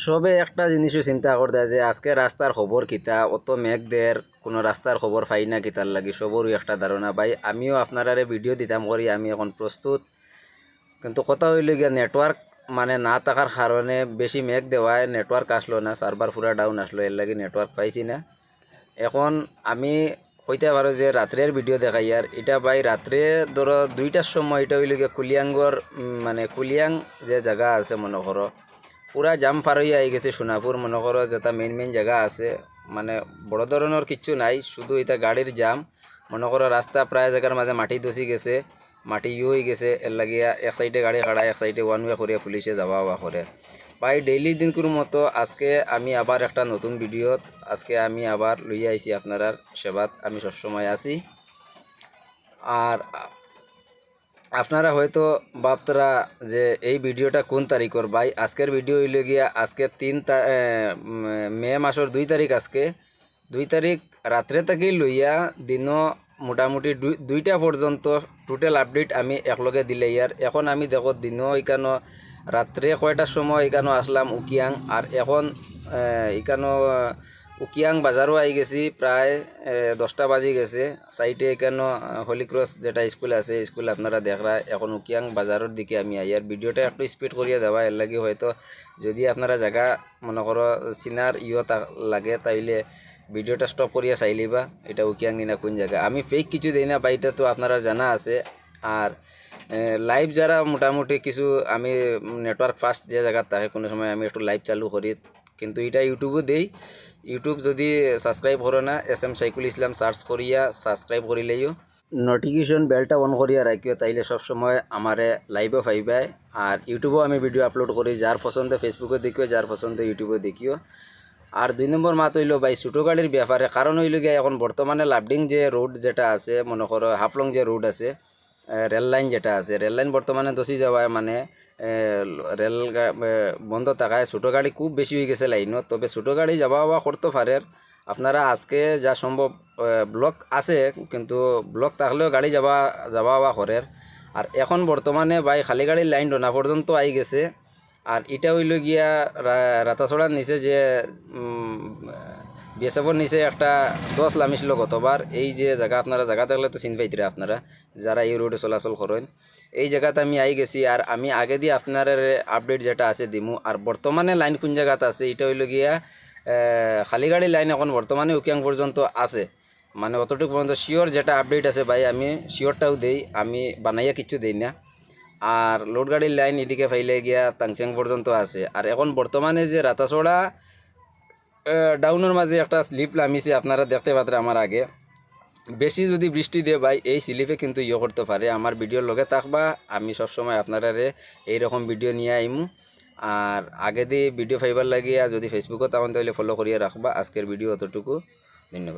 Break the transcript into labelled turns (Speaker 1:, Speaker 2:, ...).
Speaker 1: সবে একটা জিনিসও চিন্তা করতে যে আজকে রাস্তার খবর কিতা অত মেঘদের কোনো রাস্তার খবর পাই না কিতার লাগি সবরই একটা ধারণা ভাই। আমিও আপনারারে ভিডিও দিতাম করি, আমি এখন প্রস্তুত, কিন্তু কথা হইল গিয়া নেটওয়ার্ক মানে না থাকার কারণে বেশি মেঘ দেওয়ায় নেটওয়ার্ক আসলো না, সার্ভার পুরা ডাউন আসলো, এর লাগি নেটওয়ার্ক পাইছি না। এখন আমি কইতে পারো যে রাত্রের ভিডিও দেখাই, আর এটা ভাই রাত্রে ধরো 2টার সময়, এটা হইল গিয়া কুলিয়াঙ্গর মানে কুলিয়াং যে জায়গা আছে মনে করো পুরা জাম পার হইয়া আই গেছে সোনাপুর, মনে করো যেটা মেইন মেইন জায়গা আছে, মানে বড় ধরনের কিচ্ছু নাই, শুধু এটা গাড়ির জাম। মনে করো রাস্তা প্রায় জায়গার মাঝে মাটি দসি গেছে, মাটি হয়ে গেছে, এর লাগিয়া এক সাইডে গাড়ি খাড়া, এক সাইডে ওয়ান ওয়ে করে পুলিশে যাওয়া আওয়া করে। ভাই ডেইলি দিনকুর মতো আজকে আমি আবার একটা নতুন ভিডিওত আজকে আমি আবার লইয়া আইছি আপনার সেবাত, আমি সবসময় আছি। আর আপনারা হয়তো ভাবতারা যে এই ভিডিওটা কোন তারিখর ভাই, আজকের ভিডিও হইল গিয়া আজকে 3 মে মাসের 2 তারিখ। আজকে 2 তারিখ রাত্রে থেকেই লইয়া দিনও মোটামুটি 2টা পর্যন্ত টোটাল আপডেট আমি একলগে দিলে ইয়ার। এখন আমি দেখো দিনও এখানো রাত্রে কয়টার সময় এখানো আসলাম উকিয়াং, আর এখন এখানো উকিয়াং বাজারও আই গেছি, প্রায় 10টা বাজি গেছে। সাইডে এখানে হলিক্রস যেটা স্কুল আছে স্কুল আপনারা দেখরা, এখন উকিয়াং বাজারের দিকে আমি আইয়ার ভিডিওটা একটু স্পিড করিয়া দেওয়া, এর লাগে হয়তো যদি আপনারা জায়গা মনে করো চিনার লাগে তাইলে ভিডিওটা স্টপ করিয়া চাইলিবা এটা উকিয়াং নিনা কোন জায়গা। আমি ফেক কিছু দেই না বা এটা তো আপনারা জানা আছে। আর লাইভ যারা মোটামুটি কিছু আমি নেটওয়ার্ক ফাস্ট যে জায়গা থাকে কোনো সময় আমি একটু লাইভ চালু করি, কিন্তু এটা ইউটিউবও দেই। ইউটিউব যদি সাবস্ক্রাইব করো না SM সাইকুল ইসলাম সার্চ করিয়া সাবস্ক্রাইব করিলেইও নোটিফিকেশন বেলটা অন করিয়া রাখিও, তাইলে সবসময় আমারে লাইভও পাইবাই। আর ইউটিউবেও আমি ভিডিও আপলোড করি, যার পছন্দে ফেসবুকে দেখিও, যার পছন্দে ইউটিউবে দেখিও। আর 2 নম্বর মাত হইল ভাই ছোটো গাড়ির ব্যাপারে, কারণ হইল গিয়া এখন বর্তমানে লাভডিং যে রোড যেটা আছে মনে করো হাফলং যে রোড আছে রেল লাইন যেটা আছে, রেল লাইন বর্তমানে দোষী যাওয়ায় মানে রেল বন্ধ থাকায় ছোটো গাড়ি খুব বেশি হয়ে গেছে লাইনত। তবে ছোটো গাড়ি যাওয়া আওয়া করতে পারে আপনারা, আজকে যা সম্ভব ব্লক আছে, কিন্তু ব্লক থাকলেও গাড়ি যাওয়া আওয়া করে। আর এখন বর্তমানে ভাই খালি গাড়ির লাইন ডোনা পর্যন্ত আই গেছে। আর এটা হইল গিয়া রাতাছড়ার নিচে যে বিএসএফর নিচে একটা 10 লামিছিল গতবার, এই যে জায়গা আপনারা জায়গা থাকলে তো চিন পাইতরা আপনারা যারা এই রোডে চলাচল করেন, এই জায়গাতে আমি আই গেছি। আর আমি আগে দিয়ে আপনার আপডেট যেটা আছে দিমু। আর বর্তমানে লাইন কোন জায়গাতে আছে এটা হইল গিয়া খালি গাড়ি লাইন এখন বর্তমানে উকিয়াং পর্যন্ত আছে, মানে অতটুকু পর্যন্ত শিওর যেটা আপডেট আছে ভাই আমি শিওরটাও দেই, আমি বানাইয়া কিছু দেই না। আর লোড গাড়ির লাইন এদিকে ফাইলে গিয়া তাংচেং পর্যন্ত আছে। আর এখন বর্তমানে যে রাতাছড়া ডাউনের মাঝে একটা স্লিপ নামিছে আপনারা দেখতে পাত্রে আমার আগে, বেশি যদি বৃষ্টি দিয়ে ভাই এই স্লিপে কিন্তু করতে পারে। আমার ভিডিওর লগে থাকবা, আমি সবসময় আপনারা এইরকম ভিডিও নিয়ে আইমু। আর আগে দিয়ে ভিডিও ফাইবার লাগিয়া যদি ফেসবুকও তখন তাহলে ফলো করিয়া রাখবা। আজকের ভিডিও অতটুকু, ধন্যবাদ।